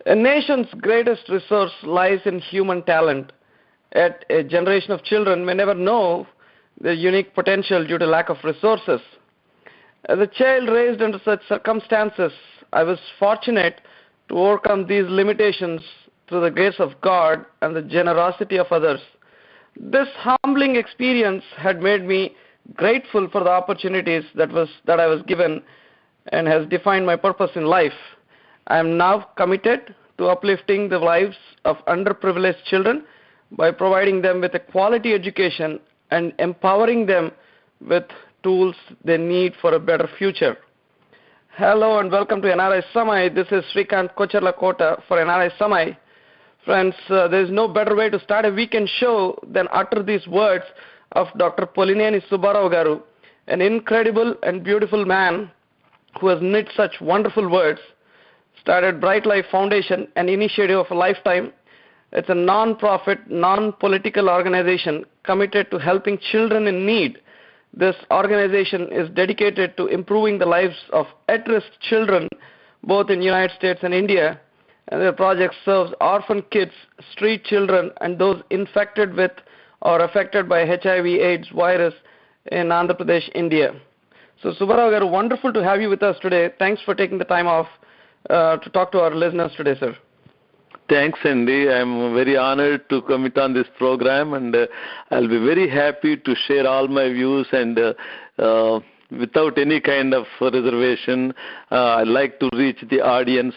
A nation's greatest resource lies in human talent. Yet a generation of children may never know their unique potential due to lack of resources. As a child raised under such circumstances, I was fortunate to overcome these limitations through the grace of God and the generosity of others. This humbling experience had made me grateful for the opportunities that I was given and has defined my purpose in life. I am now committed to uplifting the lives of underprivileged children by providing them with a quality education and empowering them with tools they need for a better future. Hello and welcome to NRI Samay. This is Srikant Kocharlakota for NRI Samay. Friends, there is no better way to start a weekend show than utter these words of Dr. Polineni Subbarao garu, an incredible and beautiful man who has knit such wonderful words, started Bright Life Foundation, an initiative of a lifetime. It's a non-profit, non-political organization committed to helping children in need. This organization is dedicated to improving the lives of at-risk children, both in the United States and India. And their project serves orphan kids, street children, and those infected with or affected by HIV/AIDS virus in Andhra Pradesh, India. So, Subbarao garu, wonderful to have you with us today. Thanks for taking the time off to talk to our listeners today, sir. Thanks, Andy. I'm very honored to commit on this program, and I'll be very happy to share all my views and without any kind of reservation. I'd like to reach the audience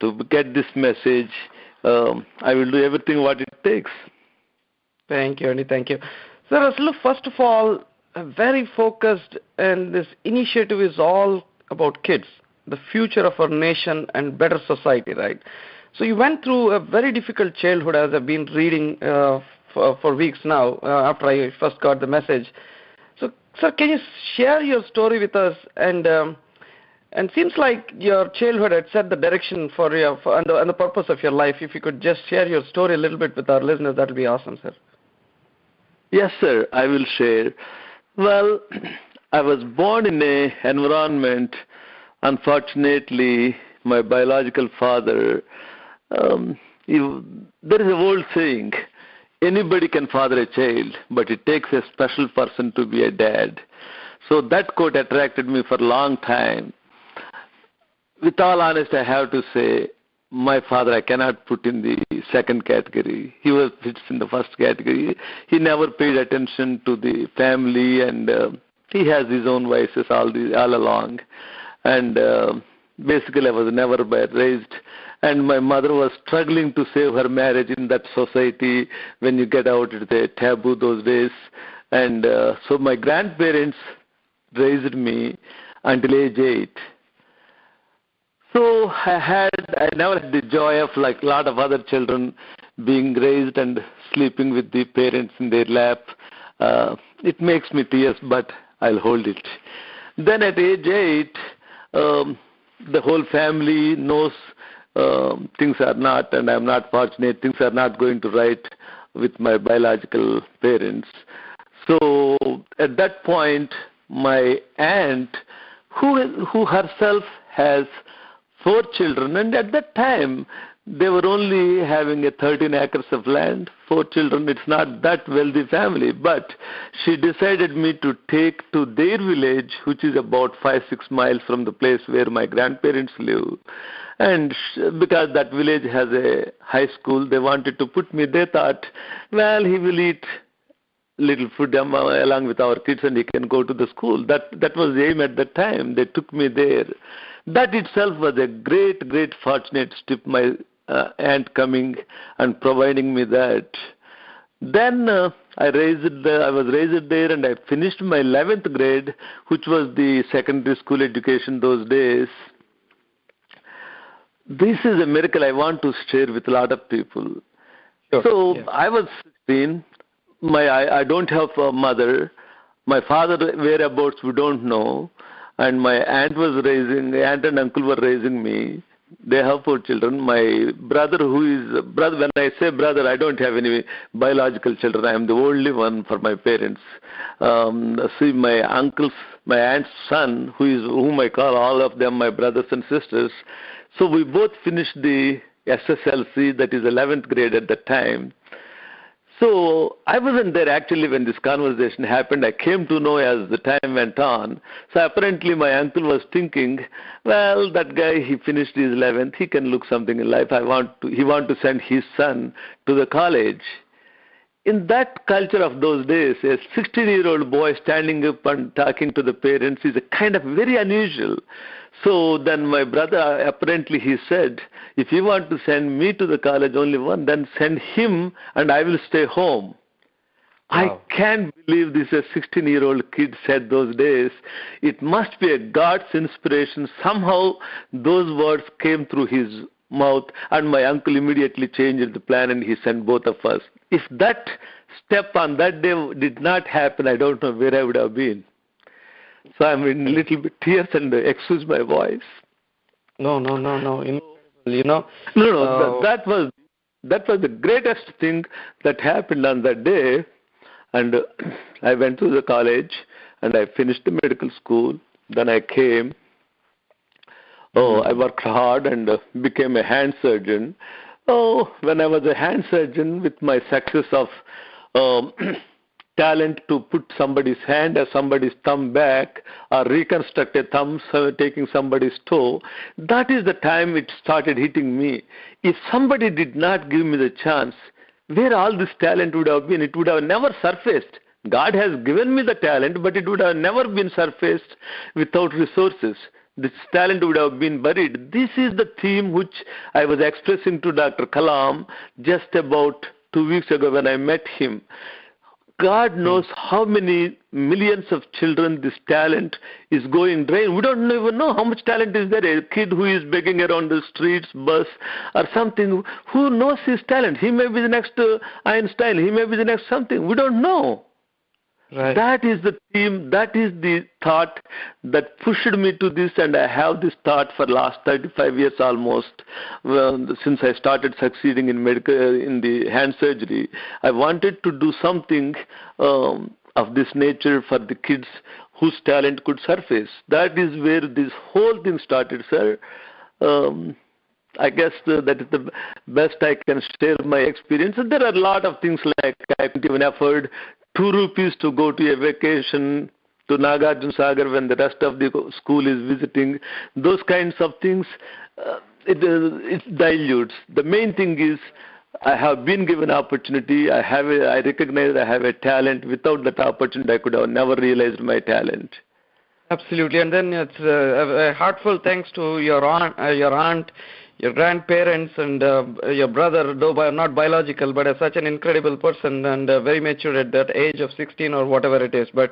to get this message. I will do everything what it takes. Thank you, Andy. Thank you. Sir, look, first of all, very focused, and this initiative is all about kids, the future of our nation and better society, right? So you went through a very difficult childhood, as I've been reading for weeks now after I first got the message. So, sir, can you share your story with us? And seems like your childhood had set the direction for you and the purpose of your life. If you could just share your story a little bit with our listeners, that would be awesome, sir. Yes, sir, I will share. Well, I was born in an environment, unfortunately, my biological father, there is an old saying, anybody can father a child, but it takes a special person to be a dad. So that quote attracted me for a long time. With all honesty, I have to say, my father I cannot put in the second category. He fits in the first category. He never paid attention to the family, and he has his own vices all along. And basically, I was never raised. And my mother was struggling to save her marriage in that society. When you get out, it's a taboo those days. And so my grandparents raised me until age 8. So I never had the joy of, like a lot of other children, being raised and sleeping with the parents in their lap. It makes me tears, but I'll hold it. Then at age 8, the whole family knows things are not, and I'm not fortunate, things are not going to right with my biological parents. So at that point, my aunt, who herself has 4 children, and at that time, they were only having 13 acres of land, 4 children. It's not that wealthy family, but she decided me to take to their village, which is about 5-6 miles from the place where my grandparents live. And because that village has a high school, they wanted to put me. They thought, well, he will eat little food along with our kids and he can go to the school. That was the aim at that time. They took me there. That itself was a great, great fortunate step, my aunt coming and providing me that. Then I was raised there, and I finished my 11th grade, which was the secondary school education those days. This is a miracle I want to share with a lot of people. Sure. So yeah. I was 16. I don't have a mother. My father whereabouts we don't know. And my aunt and uncle were raising me. They have 4 children. My brother, when I say brother, I don't have any biological children. I am the only one for my parents. See, my aunt's son, whom I call all of them my brothers and sisters. So we both finished the SSLC, that is 11th grade at the time. So I wasn't there actually when this conversation happened. I came to know as the time went on. So apparently my uncle was thinking, well, that guy, he finished his 11th. He can look something in life. He want to send his son to the college. In that culture of those days, a 16-year-old boy standing up and talking to the parents is a kind of very unusual. So then my brother, apparently he said, if you want to send me to the college only one, then send him and I will stay home. Wow. I can't believe this a 16-year-old kid said those days. It must be a God's inspiration. Somehow those words came through his mouth, and my uncle immediately changed the plan and he sent both of us. If that step on that day did not happen, I don't know where I would have been. So I'm in a little bit tears and excuse my voice. No. You know. No. That was the greatest thing that happened on that day. And I went to the college and I finished the medical school. Then I came. I worked hard and became a hand surgeon. When I was a hand surgeon, with my success of talent to put somebody's hand or somebody's thumb back or reconstruct a thumb taking somebody's toe, that is the time it started hitting me. If somebody did not give me the chance, where all this talent would have been, it would have never surfaced. God has given me the talent, but it would have never been surfaced without resources. This talent would have been buried. This is the theme which I was expressing to Dr. Kalam just about 2 weeks ago when I met him. God knows how many millions of children this talent is going drain. We don't even know how much talent is there. A kid who is begging around the streets, bus, or something, who knows his talent? He may be the next Einstein. He may be the next something. We don't know. Right. That is the theme, that is the thought that pushed me to this, and I have this thought for last 35 years almost, since I started succeeding in the hand surgery. I wanted to do something of this nature for the kids whose talent could surface. That is where this whole thing started, sir. I guess that is the best I can share my experience. And there are a lot of things like I haven't even afford 2 rupees to go to a vacation to Nagarjuna Sagar when the rest of the school is visiting. Those kinds of things, it dilutes. The main thing is I have been given opportunity. I recognize I have a talent. Without that opportunity, I could have never realized my talent. Absolutely. And then it's a heartfelt thanks to your aunt, your grandparents, and your brother, though not biological, but such an incredible person and very mature at that age of 16 or whatever it is, but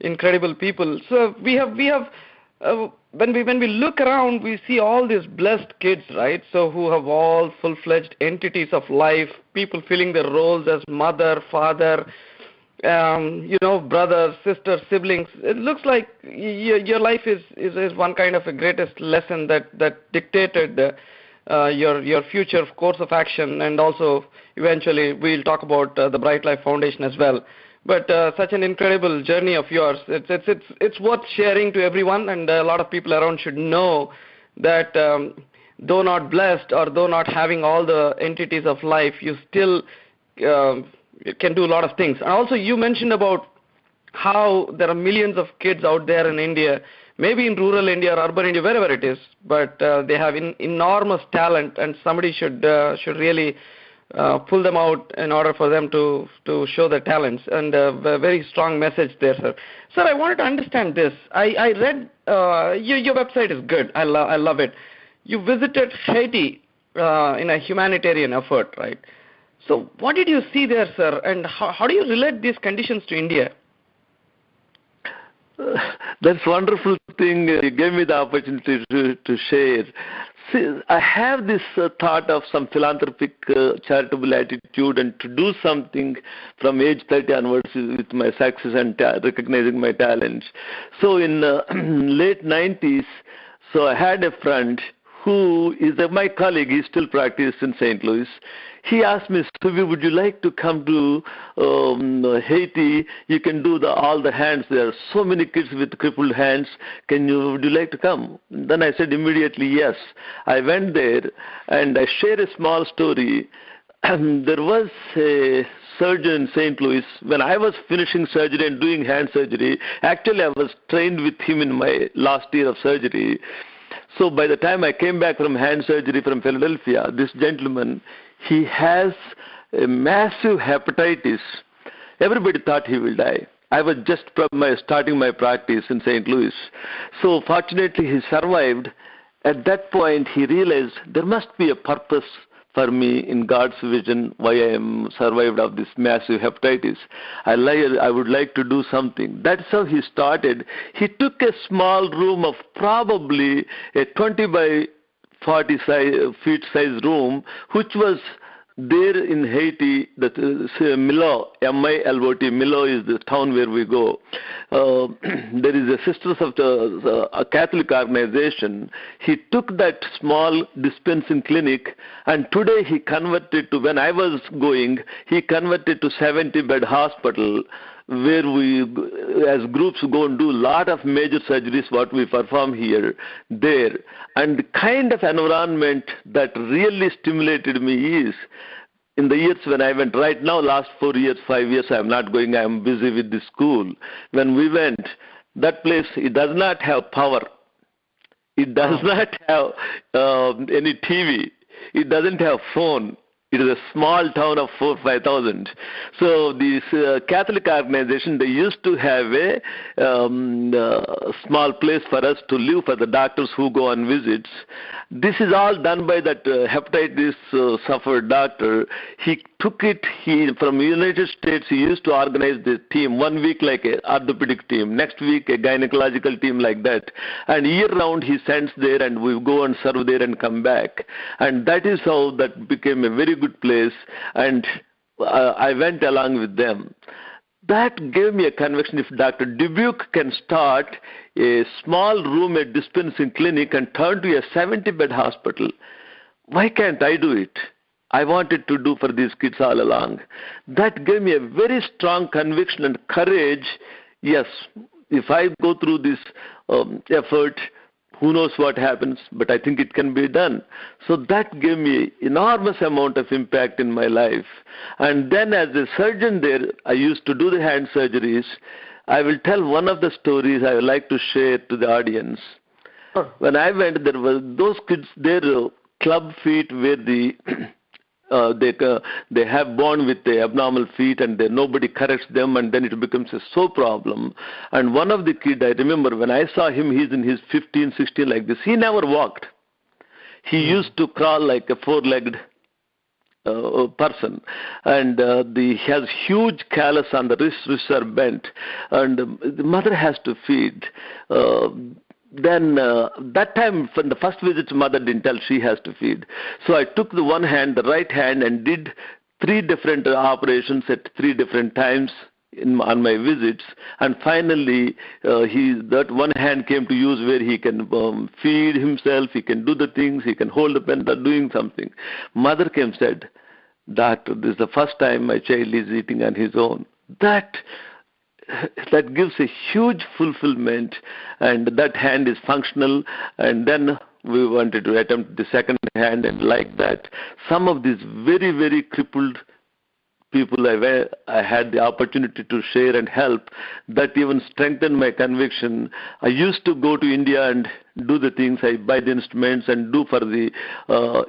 incredible people. So we have when we look around, we see all these blessed kids, right? So who have all full-fledged entities of life, people filling their roles as mother, father, brothers, sisters, siblings. It looks like your life is one kind of a greatest lesson that dictated your future course of action, and also eventually we'll talk about the Bright Life Foundation as well. But such an incredible journey of yours. It's worth sharing to everyone, and a lot of people around should know that though not blessed or though not having all the entities of life, you still can do a lot of things. And also you mentioned about how there are millions of kids out there in India, maybe in rural India or urban India, wherever it is, but they have enormous talent, and somebody should really pull them out in order for them to show their talents. And a very strong message there, sir. Sir, I wanted to understand this. I read your website is good. I love it. You visited Haiti in a humanitarian effort, right? So what did you see there, sir, and how do you relate these conditions to India? That's wonderful thing. You gave me the opportunity to share. See, I have this thought of some philanthropic, charitable attitude, and to do something from age 30 onwards with my success and recognizing my talents. So in late 90s, so I had a friend who is my colleague. He still practices in St. Louis. He asked me, Suvi, would you like to come to Haiti? You can do all the hands. There are so many kids with crippled hands. Would you like to come? Then I said immediately yes. I went there and I shared a small story. There was a surgeon in St. Louis. When I was finishing surgery and doing hand surgery, actually I was trained with him in my last year of surgery. So by the time I came back from hand surgery from Philadelphia, this gentleman, he has a massive hepatitis. Everybody thought he will die. I was just starting my practice in St. Louis. So fortunately he survived. At that point he realized there must be a purpose for me in God's vision why I am survived of this massive hepatitis. I would like to do something. That's how he started. He took a small room of probably a 20 by 40 feet size room, which was there in Haiti, Milo, M-I-L-O-T, Milo is the town where we go. There is a Sisters of a Catholic organization. He took that small dispensing clinic, and today he converted to, when I was going, he converted to 70-bed hospital, where we, as groups, go and do a lot of major surgeries, what we perform here, there. And the kind of environment that really stimulated me is, in the years when I went, right now, last 4 years, 5 years, I'm not going, I'm busy with the school. When we went, that place, it does not have power. It does not have any TV. It doesn't have phone. It is a small town of 4,000-5,000. So this Catholic organization, they used to have a small place for us to live for the doctors who go on visits. This is all done by that hepatitis suffered doctor. He took it from the United States. He used to organize the team 1 week like an orthopedic team, next week a gynecological team like that. And year round he sends there, and we go and serve there and come back. And that is how that became a very good place, and I went along with them. That gave me a conviction. If Dr. Dubuque can start a small room, a dispensing clinic, and turn to a 70-bed hospital, why can't I do it? I wanted to do for these kids all along. That gave me a very strong conviction and courage. Yes, if I go through this effort, who knows what happens, but I think it can be done. So that gave me enormous amount of impact in my life. And then as a surgeon there, I used to do the hand surgeries. I will tell one of the stories I would like to share to the audience. Sure. When I went, there were those kids, their club feet where they have born with the abnormal feet, and nobody corrects them, and then it becomes a problem. And one of the kids, I remember when I saw him, he's in his 15, 16 like this. He never walked. He used to crawl like a four-legged person, and he has huge callus on the wrists are bent, and the mother has to feed. Then that time, from the first visit, mother didn't tell she has to feed. So I took the one hand, the right hand, and did 3 different operations at 3 different times on my visits. And finally, that one hand came to use where he can feed himself, he can do the things, he can hold the pen, doing something. Mother came and said, "Doctor, this is the first time my child is eating on his own." That gives a huge fulfillment, and that hand is functional. And then we wanted to attempt the second hand, and like that, some of these very, very crippled people I had the opportunity to share and help, that even strengthened my conviction. I used to go to India and do the things. I buy the instruments and do for the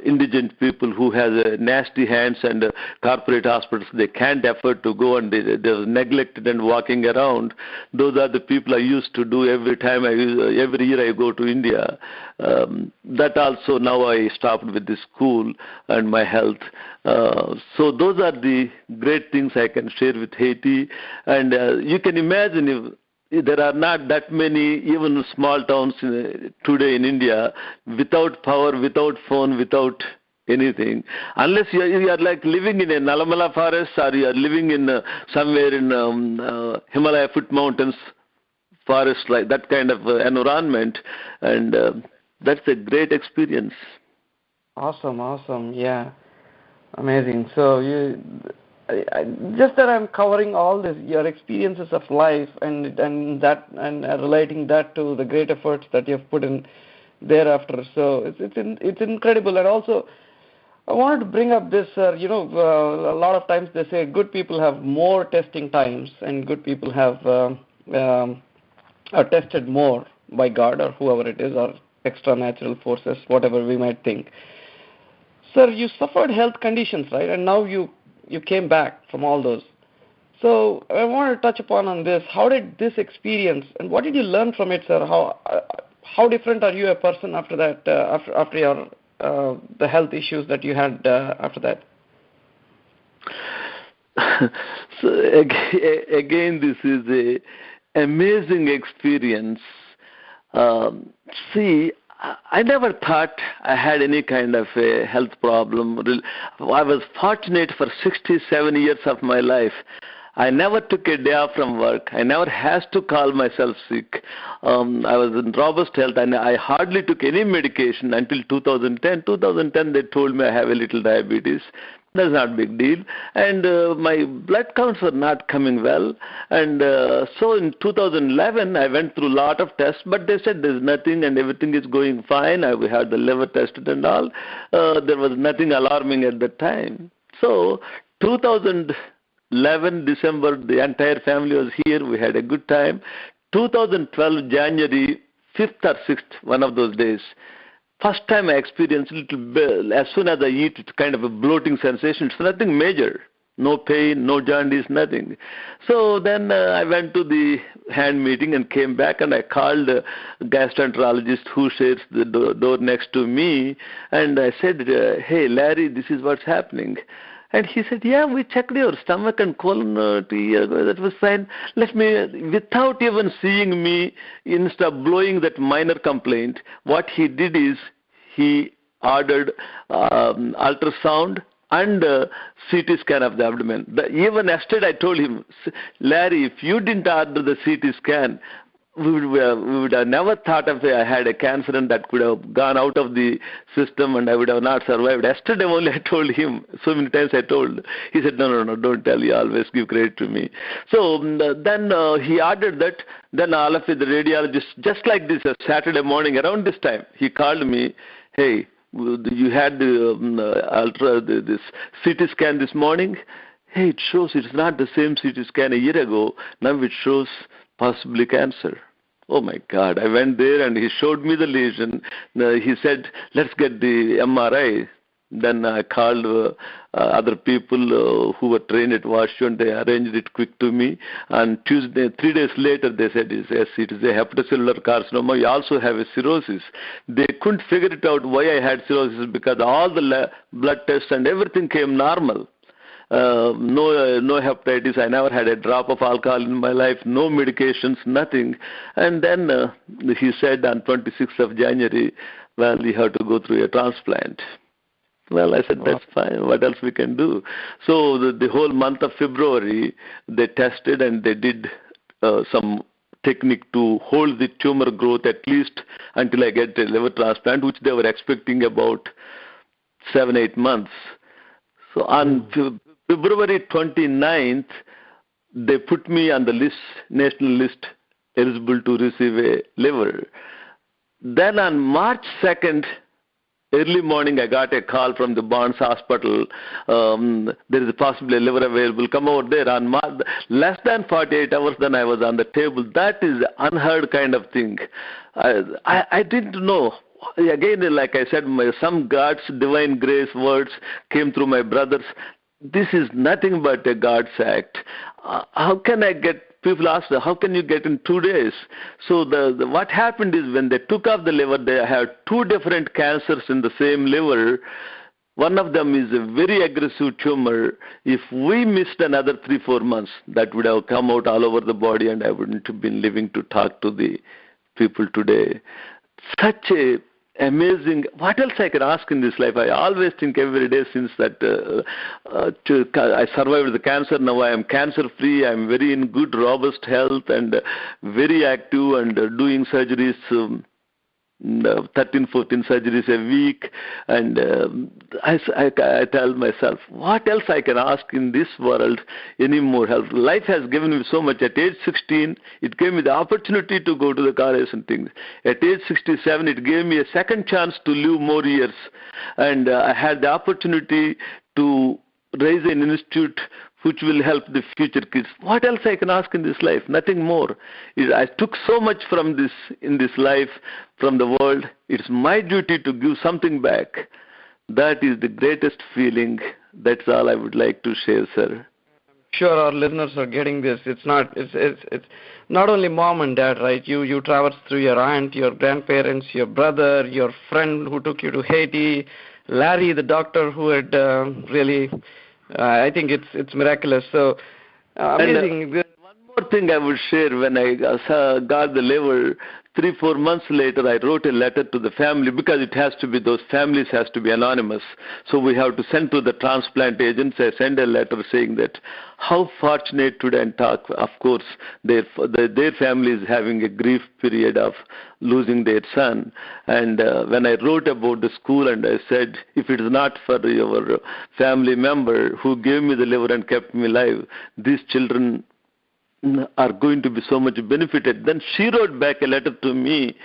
indigent people who has nasty hands, and corporate hospitals, they can't afford to go, and they're neglected and walking around. Those are the people I used to do every year I go to India. That also now I stopped with the school and my health. So those are the great things I can share with Haiti. And you can imagine if there are not that many, even small towns today in India, without power, without phone, without anything. Unless you are like living in a Nalamala forest, or you are living in somewhere in Himalaya foot mountains forest, like that kind of environment. And that's a great experience. Awesome, yeah. Amazing. So just that I'm covering all this, your experiences of life, and relating that to the great efforts that you've put in thereafter. So it's incredible. And also, I wanted to bring up this. A lot of times they say good people have more testing times, and good people have are tested more by God or whoever it is, or extra natural forces, whatever we might think. Sir, you suffered health conditions, right? And now you came back from all those. So I want to touch upon on this. How did this experience, and what did you learn from it, sir? How different are you a person after that? After your the health issues that you had after that? So again, this is a amazing experience. See, I never thought I had any kind of a health problem. I was fortunate for 67 years of my life. I never took a day off from work. I never had to call myself sick. I was in robust health, and I hardly took any medication until 2010. 2010, they told me I have a little diabetes. That's not a big deal. And my blood counts were not coming well. And so in 2011, I went through a lot of tests, but they said there's nothing and everything is going fine. We had the liver tested and all. There was nothing alarming at that time. So 2011, December, the entire family was here. We had a good time. 2012, January 5th or 6th, one of those days, first time I experienced a little bit, as soon as I eat, it's kind of a bloating sensation. It's nothing major. No pain, no jaundice, nothing. So then I went to the hand meeting and came back, and I called a gastroenterologist who shares the door next to me, and I said, hey, Larry, this is what's happening. And he said, yeah, we checked your stomach and colon, that was fine. Without even seeing me, instead of blowing that minor complaint, what he did is he ordered ultrasound and CT scan of the abdomen. Even yesterday I told him, Larry, if you didn't order the CT scan, we would have never thought of I had a cancer and that could have gone out of the system and I would have not survived. Yesterday only I told him, so many times I told. He said, no, don't tell. You always give credit to me. So then he ordered that. Then all of it, the radiologist, just like this, Saturday morning around this time, he called me, hey, you had this CT scan this morning? Hey, it shows it's not the same CT scan a year ago. Now it shows possibly cancer. Oh my God. I went there and he showed me the lesion. He said, let's get the MRI. Then I called other people who were trained at WashU, and they arranged it quick to me. And Tuesday, 3 days later, they said, yes, it is a hepatocellular carcinoma. You also have a cirrhosis. They couldn't figure it out why I had cirrhosis because all the blood tests and everything came normal. No hepatitis. I never had a drop of alcohol in my life. No medications, nothing. And then he said on 26th of January, well, you have to go through a transplant. Well, I said, that's fine. What else we can do? So the whole month of February, they tested and they did some technique to hold the tumor growth at least until I get a liver transplant, which they were expecting about 7-8 months. So on February 29th, they put me on the list, national list, eligible to receive a liver. Then on March 2nd, early morning, I got a call from the Barnes Hospital. There is possibly a liver available. Come over there. On less than 48 hours, then I was on the table. That is unheard kind of thing. I didn't know. Again, like I said, some God's divine grace words came through my brothers. This is nothing but a God's act. How can I get, people ask, how can you get in 2 days? So what happened is when they took off the liver, they had 2 different cancers in the same liver. One of them is a very aggressive tumor. If we missed another 3-4 months, that would have come out all over the body and I wouldn't have been living to talk to the people today. Such a amazing. What else I can ask in this life? I always think every day since that I survived the cancer. Now I am cancer-free. I am very in good, robust health and very active and doing surgeries 13, 14 surgeries a week. And I tell myself, what else I can ask in this world anymore? Life has given me so much. At age 16, it gave me the opportunity to go to the college and things. At age 67, it gave me a second chance to live more years. And I had the opportunity to raise an institute which will help the future kids. What else I can ask in this life? Nothing more. I took so much from this in this life, from the world. It's my duty to give something back. That is the greatest feeling. That's all I would like to share, sir. Sure, our listeners are getting this. It's not only mom and dad, right? You traversed through your aunt, your grandparents, your brother, your friend who took you to Haiti, Larry, the doctor who had really. I think it's miraculous. So amazing. And, one more thing I would share. When I got the liver, 3-4 months later, I wrote a letter to the family, because it has to be, those families has to be anonymous. So we have to send to the transplant agents. I send a letter saying that how fortunate today, and talk. Of course, their family is having a grief period of losing their son. And when I wrote about the school, and I said, if it is not for your family member who gave me the liver and kept me alive, these children are going to be so much benefited. Then she wrote back a letter to me.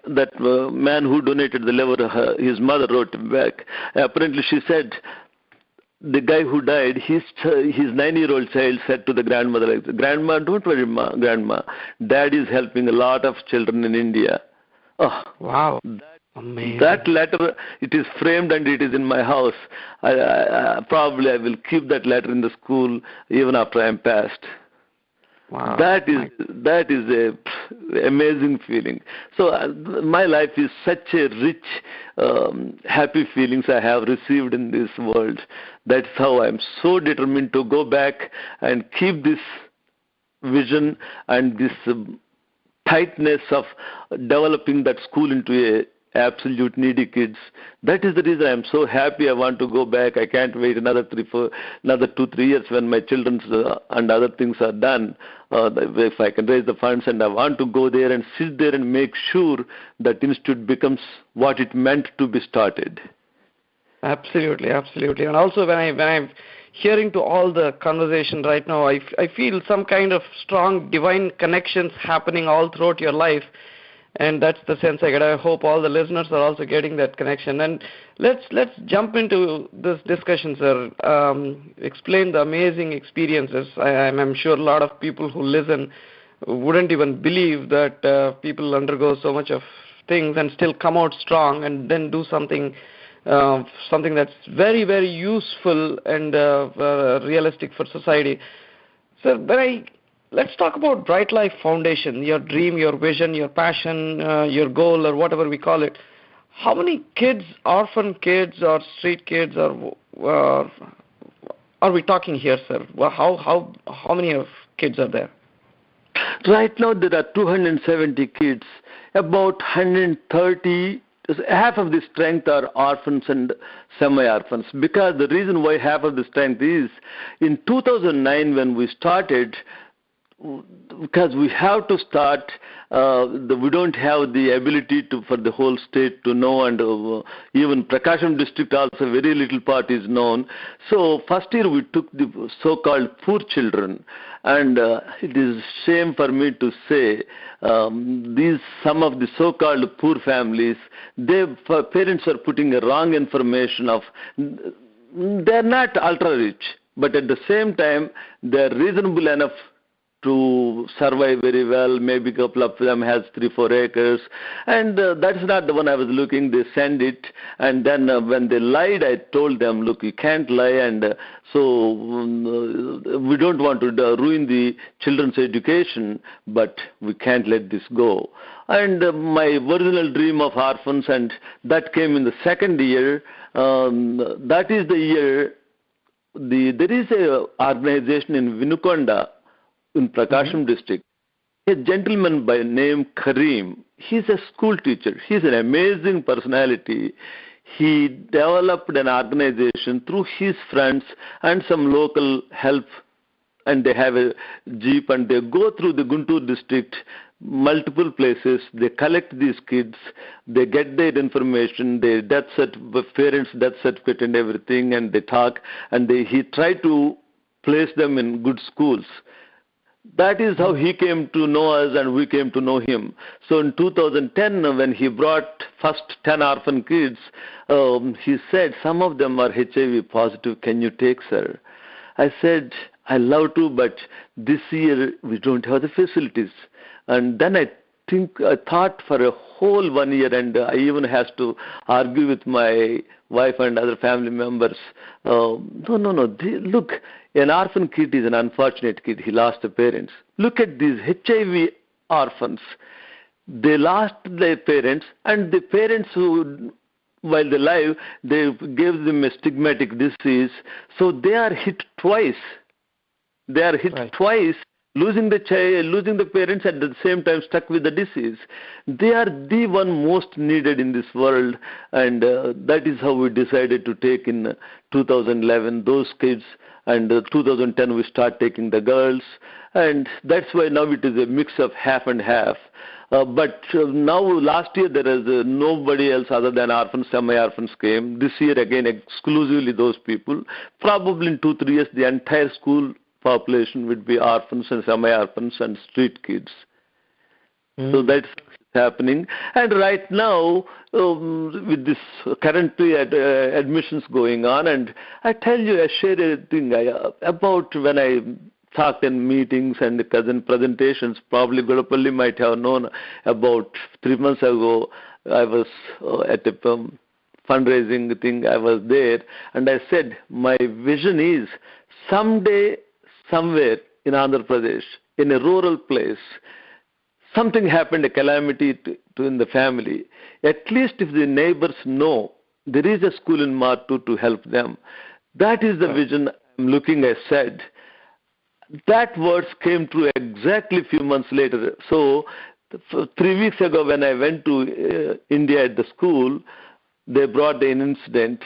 That man who donated the liver, his mother wrote back. Apparently she said, the guy who died, his 9-year-old child said to the grandmother, Grandma, don't worry, Grandma. Dad is helping a lot of children in India. Oh, wow. Amazing. That letter, it is framed and it is in my house. Probably I will keep that letter in the school even after I am passed. Wow. That is a amazing feeling. So my life is such a rich, happy feelings I have received in this world. That's how I'm so determined to go back and keep this vision and this tightness of developing that school into a absolute needy kids. That is the reason I am so happy. I want to go back. I can't wait another 2-3 years when my children's and other things are done. If I can raise the funds, and I want to go there and sit there and make sure that institute becomes what it meant to be started. Absolutely. And also when I'm hearing to all the conversation right now, I feel some kind of strong divine connections happening all throughout your life. And that's the sense I get. I hope all the listeners are also getting that connection. And let's jump into this discussion, sir. Explain the amazing experiences. I'm sure a lot of people who listen wouldn't even believe that people undergo so much of things and still come out strong and then do something that's very, very useful and realistic for society. So let's talk about Bright Life Foundation, your dream, your vision, your passion, your goal, or whatever we call it. How many kids, orphan kids or street kids, are we talking here, sir? Well, how many of kids are there? Right now there are 270 kids. About 130, half of the strength are orphans and semi-orphans. Because the reason why half of the strength is, in 2009 when we started, because we have to start, we don't have the ability for the whole state to know, and even Prakasham district also very little part is known. So first year we took the so-called poor children, and it is shame for me to say some of the so-called poor families, their parents are putting a wrong information of they're not ultra rich, but at the same time they're reasonable enough to survive very well. Maybe a couple of them has 3-4 acres, and that's not the one I was looking. They send it, and then when they lied, I told them, look, you can't lie, and so we don't want to ruin the children's education, but we can't let this go. And my original dream of orphans, and that came in the second year. That is the year there is a organization in Vinukonda, in Prakasham district, a gentleman by name Kareem. He's a school teacher. He's an amazing personality. He developed an organization through his friends and some local help, and they have a jeep, and they go through the Guntur district. multiple places. They collect these kids. They get their information, their parents' death certificate and everything, and they talk. And he tried to place them in good schools. That is how he came to know us and we came to know him. So in 2010, when he brought first 10 orphan kids, he said, some of them are HIV positive. Can you take, sir? I said, I love to, but this year we don't have the facilities. And then I thought for a whole 1 year, and I even had to argue with my wife and other family members. No. Look, an orphan kid is an unfortunate kid. He lost the parents. Look at these HIV orphans. They lost their parents, and the parents who, while they're alive, they gave them a stigmatic disease. So they are hit twice. They are hit twice, losing the child, losing the parents, at the same time stuck with the disease. They are the one most needed in this world, and that is how we decided to take in 2011 those kids, and 2010 we start taking the girls, and that's why now it is a mix of half and half. But now, last year, there is nobody else other than orphans. Samay orphans came. This year, again, exclusively those people. Probably in 2-3 years, the entire school population would be orphans and semi-orphans and street kids. So that's happening. And right now, with this currently admissions going on, and I tell you, I share a thing about when I talked in meetings and cousin presentations. Probably Gudapalli might have known about 3 months ago. I was at a fundraising thing. I was there, and I said, my vision is someday, somewhere in Andhra Pradesh, in a rural place, something happened, a calamity in the family. At least if the neighbors know there is a school in Martu to help them. That is the vision I'm looking. I said. That words came true exactly a few months later. So 3 weeks ago when I went to India at the school, they brought an incident.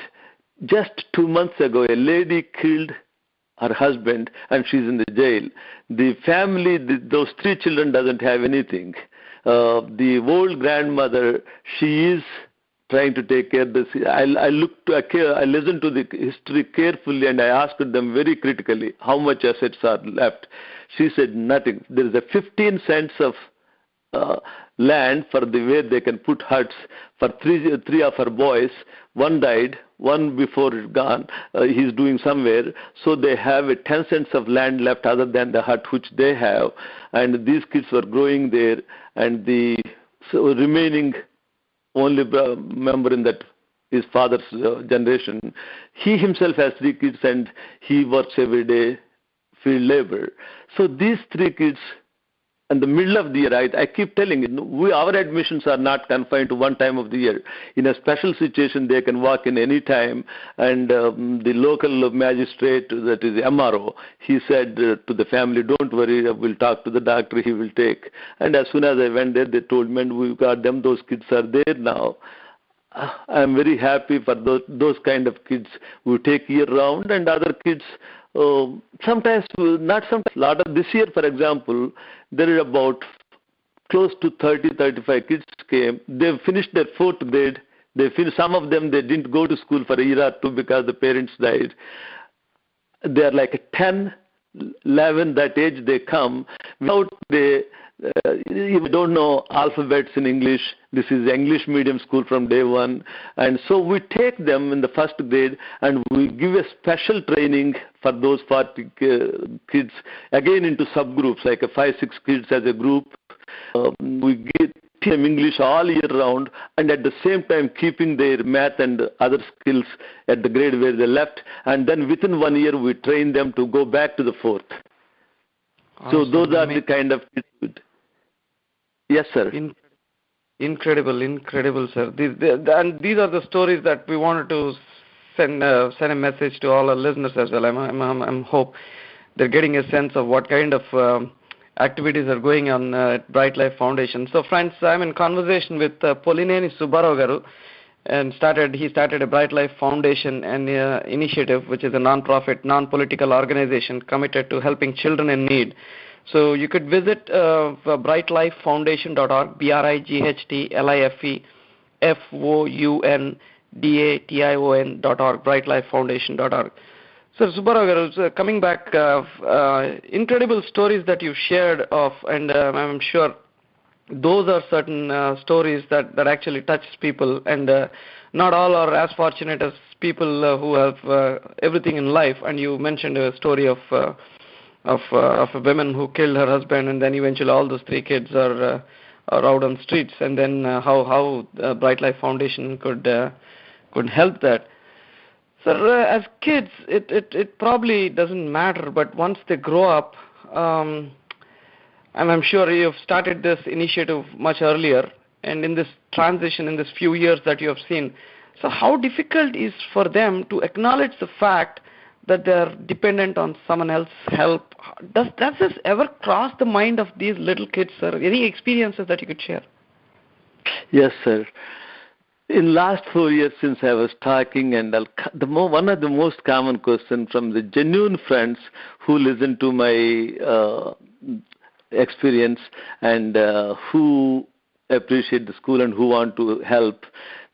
Just 2 months ago, a lady killed her husband and she's in the jail. The family, those 3 children doesn't have anything. The old grandmother, she is trying to take care of this. I listened to the history carefully and I asked them very critically how much assets are left. She said nothing. There is a 15 cents of land for the way they can put huts for three of her boys. One died, one before gone, he's doing somewhere. So they have a 10 cents of land left other than the hut which they have. And these kids were growing there, and the remaining only member in that his father's generation, he himself has 3 kids and he works every day field labor. So these 3 kids, in the middle of the year, I keep telling you, our admissions are not confined to one time of the year. In a special situation, they can walk in any time. And the local magistrate, that is MRO, he said to the family, don't worry, we'll talk to the doctor, he will take. And as soon as I went there, they told me, we've got them, those kids are there now. I'm very happy for those kind of kids who take year round, and other kids, sometimes, not sometimes, lot of this year, for example, there are about close to 30-35 kids came. They finished their 4th grade. Some of them, they didn't go to school for a year or 2 because the parents died. They are like 10, 11, that age they come. Without you don't know alphabets in English. This is English medium school from day one. And so we take them in the 1st grade and we give a special training for those 40 kids, again into subgroups, like 5-6 kids as a group. We teach them English all year round, and at the same time keeping their math and other skills at the grade where they left. And then within 1 year, we train them to go back to the 4th. Awesome. So those are the kind of kids. Yes, sir. Incredible, sir. And these are the stories that we wanted to send a message to all our listeners as well. I'm hope they're getting a sense of what kind of activities are going on at Bright Life Foundation. So, friends, I'm in conversation with Polineni Subbarao garu, and he started a Bright Life Foundation and initiative, which is a non-profit, non-political organization committed to helping children in need. So you could visit brightlifefoundation.org, BRIGHTLIFEFOUNDATION.org, brightlifefoundation.org. So Subbarao garu, coming back, incredible stories that you shared of, and I'm sure those are certain stories that actually touch people, and not all are as fortunate as people who have everything in life. And you mentioned a story of a woman who killed her husband, and then eventually all those three kids are out on streets, and then how Bright Life Foundation could help that. So as kids, it probably doesn't matter, but once they grow up, and I'm sure you've started this initiative much earlier, and in this transition, in this few years that you have seen, so how difficult is for them to acknowledge the fact that they're dependent on someone else's help? Does this ever cross the mind of these little kids, sir? Any experiences that you could share? Yes, sir. In last 4 years since I was talking, and one of the most common questions from the genuine friends who listen to my experience and who appreciate the school and who want to help,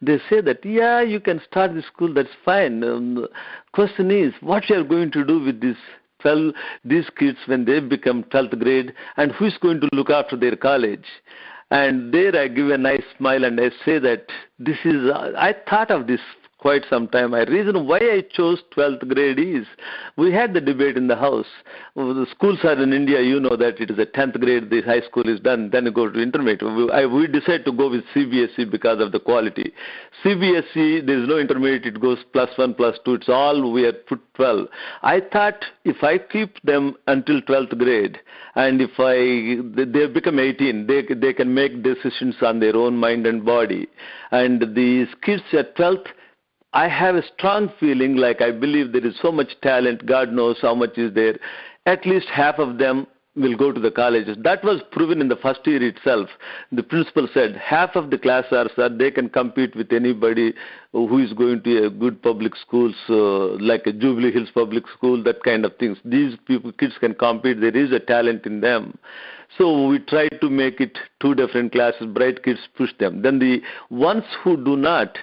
they say that, yeah, you can start the school, that's fine. The question is, what you are going to do with these kids when they become 12th grade, and who is going to look after their college? And there I give a nice smile and I say that this is, I thought of this quite some time. The reason why I chose 12th grade is, we had the debate in the house. The schools are in India, you know that it is a 10th grade, the high school is done, then you go to intermediate. We decided to go with CBSE because of the quality. CBSE, there is no intermediate, it goes +1, +2, it's all, we had put 12. I thought if I keep them until 12th grade, and if they become 18, they can make decisions on their own mind and body. And these kids at 12th, I have a strong feeling, like I believe there is so much talent, God knows how much is there. At least half of them will go to the colleges. That was proven in the first year itself. The principal said half of the class are, they can compete with anybody who is going to a good public schools, like a Jubilee Hills public school, that kind of things. These kids can compete. There is a talent in them. So we try to make it two different classes. Bright kids push them. Then the ones who do not,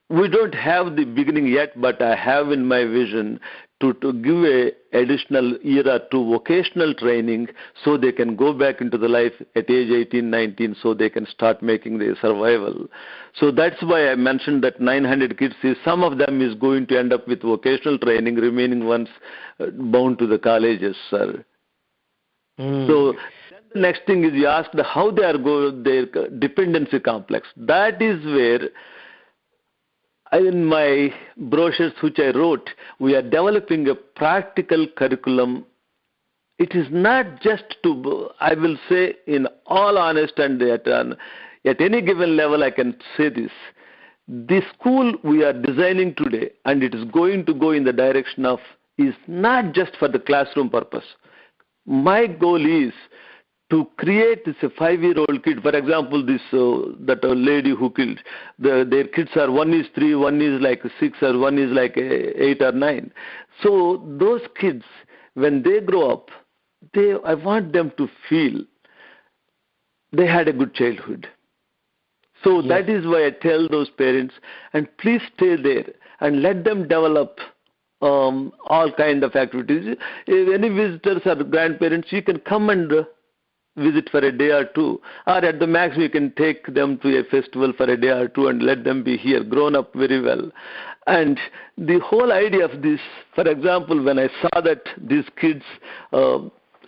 we don't have the beginning yet, but I have in my vision to give a additional year to vocational training so they can go back into the life at age 18, 19, so they can start making their survival. So that's why I mentioned that 900 kids, some of them is going to end up with vocational training, remaining ones bound to the colleges, sir. So the next thing is you asked how they are their dependency complex. That is where, in my brochures which I wrote, we are developing a practical curriculum. It is not just to, I will say in all honesty, and at any given level I can say this. The school we are designing today, and it is going to go in the direction of, is not just for the classroom purpose. My goal is to create this a 5-year-old kid. For example, this that lady who killed, their kids are, one is 3, one is like 6, or one is like 8 or 9. So those kids, when they grow up, I want them to feel they had a good childhood. So yes, that is why I tell those parents, and please stay there and let them develop all kind of activities. If any visitors or grandparents, you can come and visit for a day or two, or at the max we can take them to a festival for a day or two and let them be here, grown up very well. And the whole idea of this, for example, when I saw that these kids,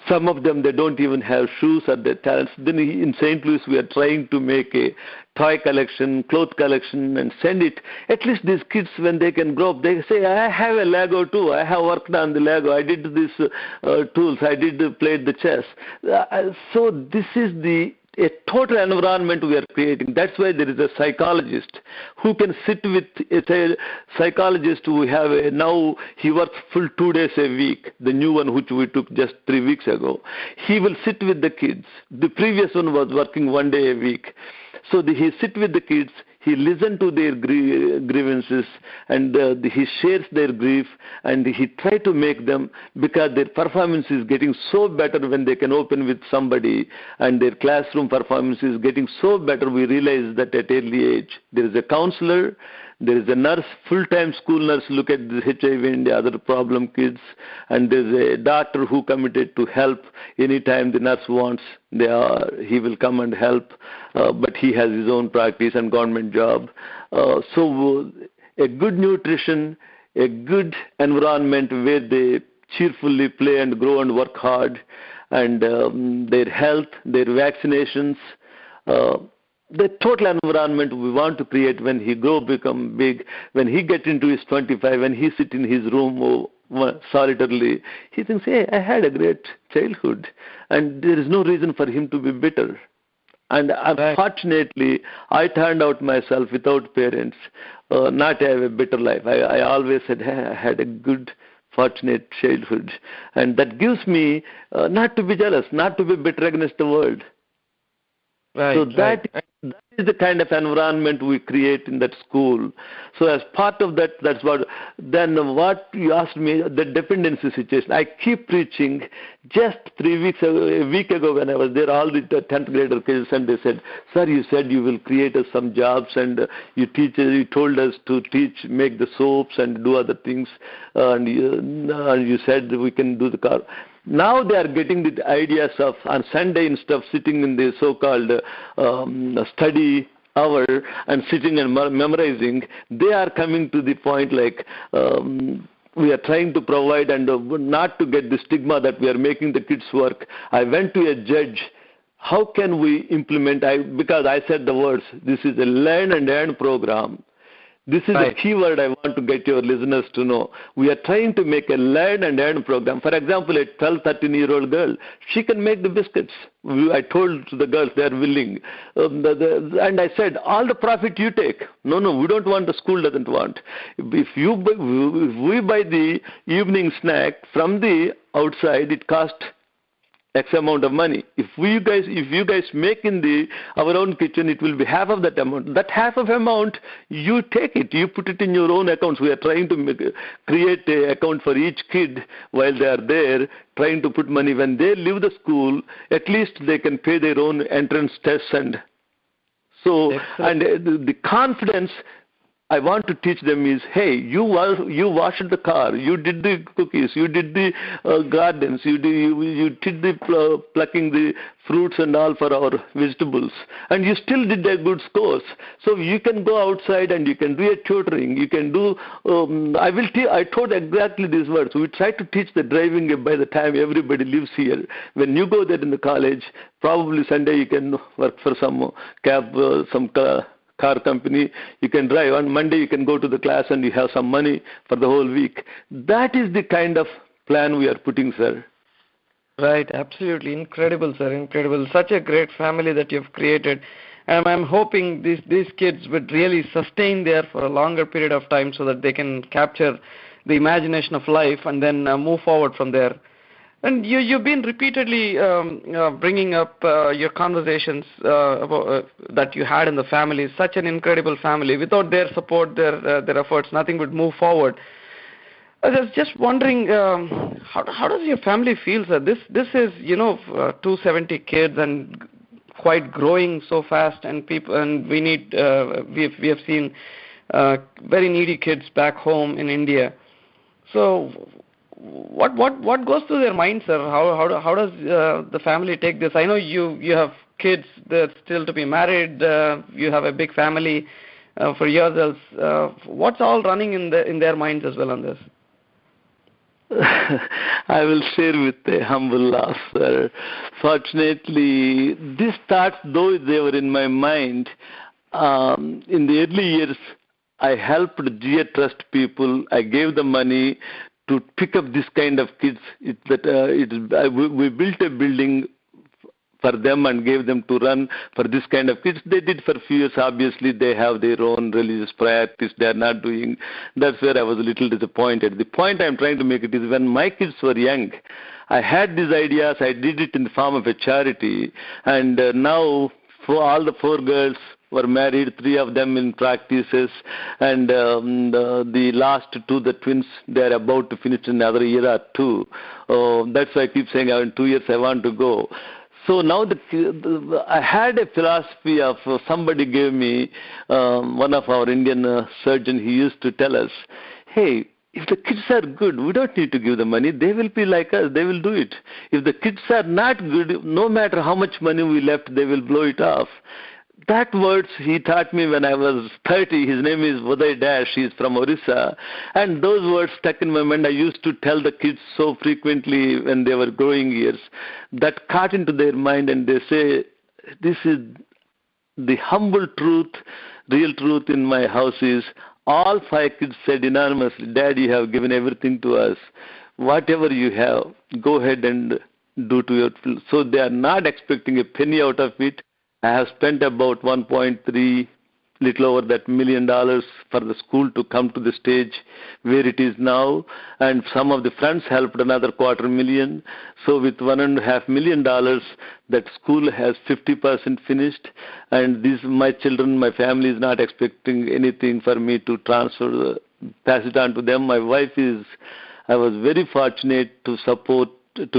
some of them, they don't even have shoes or their talents. Then in St. Louis, we are trying to make a toy collection, cloth collection, and send it. At least these kids, when they can grow up, they say, I have a Lego too. I have worked on the Lego. I did these tools. I played the chess. So this is a total environment we are creating. That's why there is a psychologist who can sit with a psychologist. We have now he works full 2 days a week, the new one which we took just 3 weeks ago. He will sit with the kids. The previous one was working 1 day a week. So he sit with the kids, He listens to their grievances, and he shares their grief, and he tries to make them, because their performance is getting so better when they can open with somebody, and their classroom performance is getting so better. We realize that at early age. There is a counselor, there is a nurse, full-time school nurse, look at the HIV and the other problem kids, and there is a doctor who committed to help anytime the nurse wants. He will come and help, but he has his own practice and government job. So a good nutrition, a good environment where they cheerfully play and grow and work hard, and their health, their vaccinations, the total environment we want to create when he become big, when he get into his 25, when he sit in his room solitarily, he thinks, hey, I had a great childhood, and there is no reason for him to be bitter. And unfortunately, I turned out myself without parents, not have a bitter life. I always said, hey, I had a good, fortunate childhood, and that gives me not to be jealous, not to be bitter against the world. So that is the kind of environment we create in that school. So as part of that, that's what. Then what you asked me, the dependency situation. I keep preaching. Just a week ago when I was there, all the 10th grader kids, and they said, "Sir, you said you will create us some jobs, and you told us to teach, make the soaps and do other things, and you said we can do the car." Now they are getting the ideas of, on Sunday, instead of sitting in the so-called study hour and sitting and memorizing, they are coming to the point like, we are trying to provide and not to get the stigma that we are making the kids work. I went to a judge. How can we implement, because I said the words, this is a learn and earn program. This is the key word I want to get your listeners to know. We are trying to make a learn and earn program. For example, a 12, 13-year-old girl, she can make the biscuits. I told the girls they are willing. And I said, all the profit you take. No, we don't want, the school doesn't want. If we buy the evening snack from the outside, it costs X amount of money. If you guys make in our own kitchen, it will be half of that amount. That half of amount, you take it, you put it in your own accounts. We are trying to create an account for each kid while they are there, trying to put money. When they leave the school, at least they can pay their own entrance tests, and so the confidence I want to teach them is, hey, you washed the car, you did the cookies, you did the gardens, you did the plucking the fruits and all for our vegetables, and you still did a good scores. So you can go outside and you can do a tutoring. You can do. I told exactly these words. We try to teach the driving by the time everybody lives here. When you go there in the college, probably Sunday you can work for some car company, you can drive. On Monday you can go to the class and you have some money for the whole week. That is the kind of plan we are putting, sir. Right, absolutely. Incredible, sir, incredible. Such a great family that you've created. And I'm hoping these kids would really sustain there for a longer period of time so that they can capture the imagination of life and then move forward from there. And you've been repeatedly bringing up your conversations that you had in the family. Such an incredible family. Without their support, their efforts, nothing would move forward. I was just wondering, how does your family feel, sir? This is 270 kids and quite growing so fast, and we need we have seen very needy kids back home in India. So what goes through their minds, sir? How does the family take this? I know you have kids that still to be married. You have a big family for yourselves. What's all running in their minds as well on this? I will share with a humble laugh, sir. Fortunately, these thoughts, though they were in my mind, in the early years, I helped GA Trust people. I gave them money to pick up this kind of kids. We built a building for them and gave them to run for this kind of kids. They did for a few years. Obviously, they have their own religious priorities they are not doing. That's where I was a little disappointed. The point I'm trying to make it is when my kids were young, I had these ideas. I did it in the form of a charity. And now for all the 4 girls, were married, 3 of them in practices, and the last 2, the twins, they're about to finish another year or 2. That's why I keep saying in 2 years I want to go. So now I had a philosophy of somebody gave me, one of our Indian surgeon, he used to tell us, hey, if the kids are good, we don't need to give them money. They will be like us. They will do it. If the kids are not good, no matter how much money we left, they will blow it off. That words he taught me when I was 30. His name is Uday Dash. He is from Orissa. And those words stuck in my mind. I used to tell the kids so frequently when they were growing years. That caught into their mind, and they say, this is the humble truth, real truth in my house is, all 5 kids said unanimously, Dad, you have given everything to us. Whatever you have, go ahead and do to your... So they are not expecting a penny out of it. I have spent about 1.3, little over that $1 million for the school to come to the stage where it is now. And some of the friends helped another $250,000. So with $1.5 million, that school has 50% finished. And these, my children, my family is not expecting anything for me to transfer, pass it on to them. My wife is, I was very fortunate to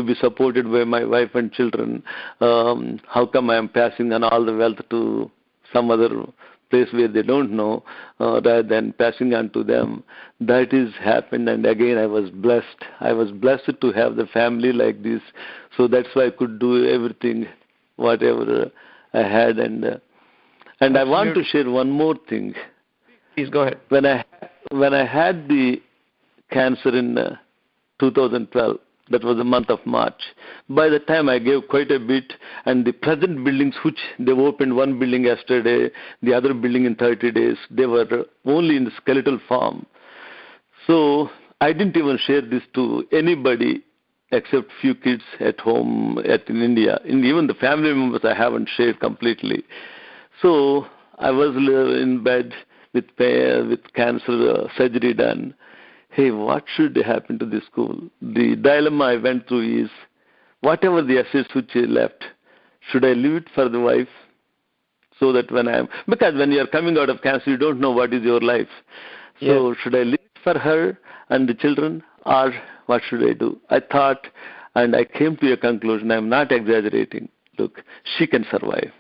be supported by my wife and children. How come I am passing on all the wealth to some other place where they don't know, rather than passing on to them? That is happened, and again I was blessed. I was blessed to have the family like this, so that's why I could do everything, whatever I had. And I want to share one more thing. Please go ahead. When I had the cancer in 2012, that was the month of March. By the time I gave quite a bit, and the present buildings, which they opened one building yesterday, the other building in 30 days, they were only in the skeletal form. So I didn't even share this to anybody except few kids at home in India. And even the family members I haven't shared completely. So I was in bed with cancer surgery done. Hey, what should happen to this school? The dilemma I went through is, whatever the assets which are left, should I leave it for the wife? So that because when you are coming out of cancer, you don't know what is your life. So should I leave it for her and the children, or what should I do? I thought, and I came to a conclusion, I'm not exaggerating. Look, she can survive.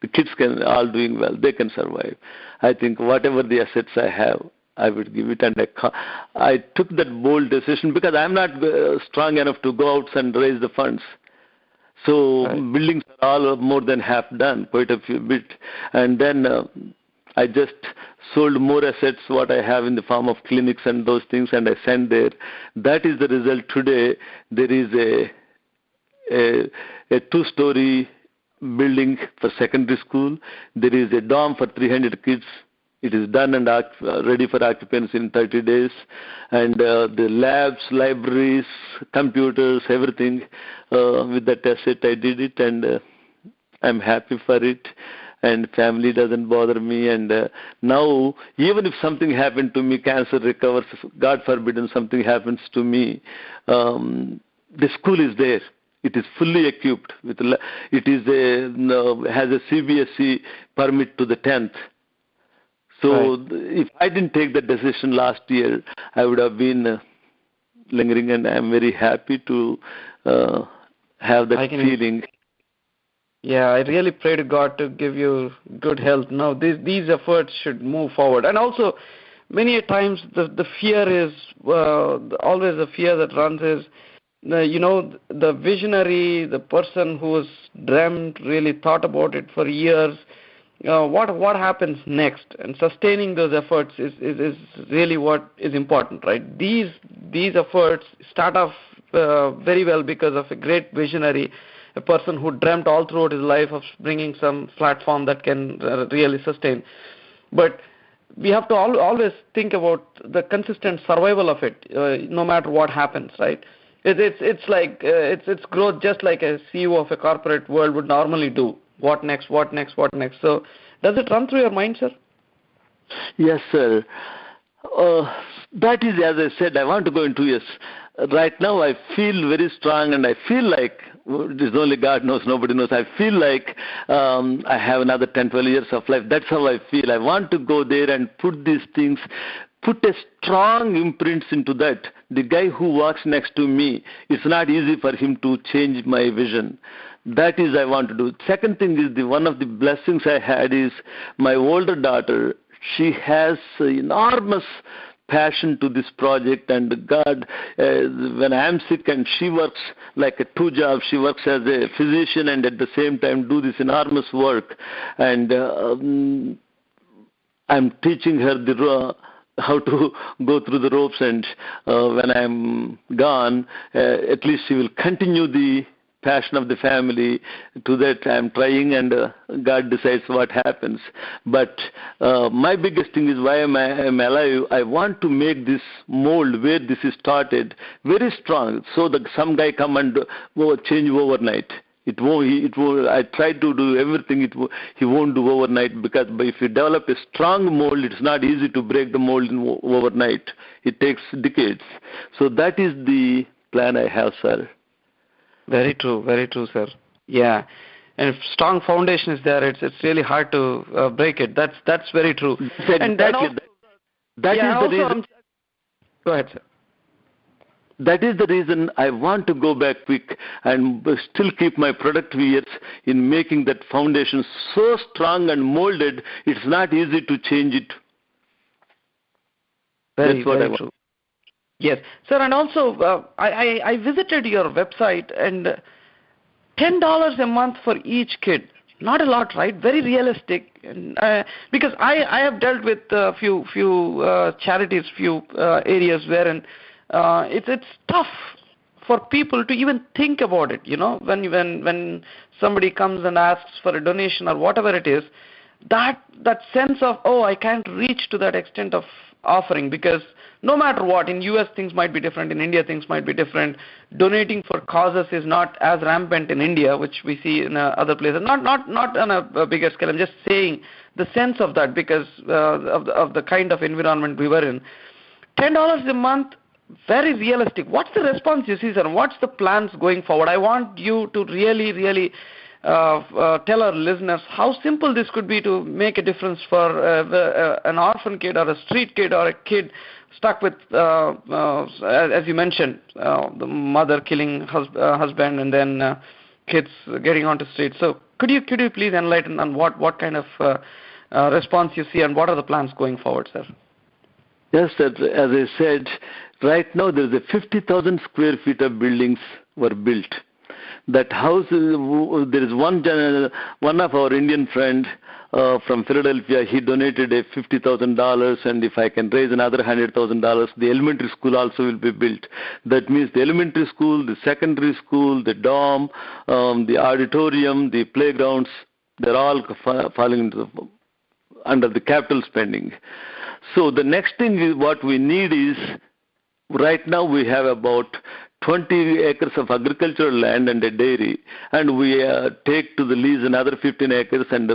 The kids can all doing well. They can survive. I think whatever the assets I have, I would give it, and I took that bold decision because I'm not strong enough to go out and raise the funds. So buildings are all more than half done, quite a few bit. And then I just sold more assets, what I have in the form of clinics and those things, and I sent there. That is the result today. There is a 2-story building for secondary school. There is a dorm for 300 kids. It is done and ready for occupancy in 30 days. And the labs, libraries, computers, everything, with that asset I did it, and I'm happy for it. And family doesn't bother me. And now, even if something happened to me, cancer recovers, God forbid, something happens to me, the school is there. It is fully equipped. It is has a CBSE permit to the 10th. So if I didn't take that decision last year, I would have been lingering, and I'm very happy to have that feeling. Yeah, I really pray to God to give you good health. Now, these efforts should move forward. And also, many times the fear is, always the fear that runs is, the visionary, the person who has dreamt, really thought about it for years, what happens next, and sustaining those efforts is really what is important, right? These efforts start off very well because of a great visionary, a person who dreamt all throughout his life of bringing some platform that can really sustain. But we have to always think about the consistent survival of it, no matter what happens, right? It's like it's growth, just like a CEO of a corporate world would normally do. What next? What next? What next? So, does it run through your mind, sir? Yes, sir. That is, as I said, I want to go in 2 years. right now I feel very strong, and I feel like, it's only God knows, nobody knows, I feel like I have another 10, 12 years of life. That's how I feel. I want to go there and put these things, put a strong imprints into that. The guy who walks next to me, it's not easy for him to change my vision. That is I want to do. Second thing is, one of the blessings I had is my older daughter, she has enormous passion to this project, and God, when I am sick and she works like a 2 jobs, she works as a physician and at the same time do this enormous work, and I'm teaching her how to go through the ropes, and when I'm gone, at least she will continue the passion of the family. To that I'm trying, and God decides what happens. But my biggest thing is why I'm alive. I want to make this mold where this is started very strong, so that some guy come and change overnight. It won't. I try to do everything. He won't do overnight, because if you develop a strong mold, it's not easy to break the mold overnight. It takes decades. So that is the plan I have, sir. Very true, sir. Yeah, and if strong foundation is there, it's really hard to break it. That's very true. And that is the reason. Go ahead, sir. That is the reason I want to go back quick and still keep my productive years in making that foundation so strong and molded. It's not easy to change it. That's what I want. True. Yes, sir, and also I visited your website, and $10 a month for each kid. Not a lot, right? Very realistic. And, because I have dealt with a few charities, few areas wherein it's tough for people to even think about it. When somebody comes and asks for a donation or whatever it is, that sense of, I can't reach to that extent of offering, because no matter what, in US things might be different, in India things might be different. Donating for causes is not as rampant in India, which we see in other places. Not on a bigger scale. I'm just saying the sense of that, because of the kind of environment we were in. $10 a month, very realistic. What's the response you see, sir? What's the plans going forward? I want you to really tell our listeners how simple this could be to make a difference for an orphan kid or a street kid or a kid stuck with, as you mentioned, the mother killing husband, and then kids getting onto streets. So could you please enlighten on what kind of response you see, and what are the plans going forward, sir? Yes, sir. As I said, right now there's a 50,000 square feet of buildings were built. That house, there is one of our Indian friend from Philadelphia. He donated a $50,000, and if I can raise another $100,000, the elementary school also will be built. That means the elementary school, the secondary school, the dorm, the auditorium, the playgrounds, they're all falling under the capital spending. So the next thing is, what we need is, right now we have about 20 acres of agricultural land and a dairy, and we take to the lease another 15 acres, and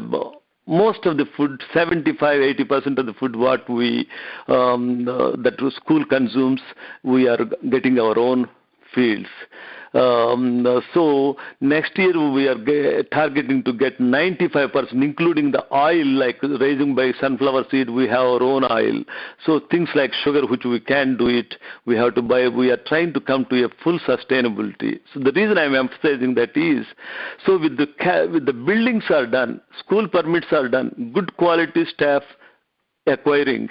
most of the food, 75-80% of the food what we that school consumes, we are getting our own fields. So next year we are targeting to get 95%, including the oil, like raising by sunflower seed, we have our own oil. So things like sugar, which we can do it, we have to buy. We are trying to come to a full sustainability. So the reason I am emphasizing that is, so with the buildings are done, school permits are done, good quality staff acquiring,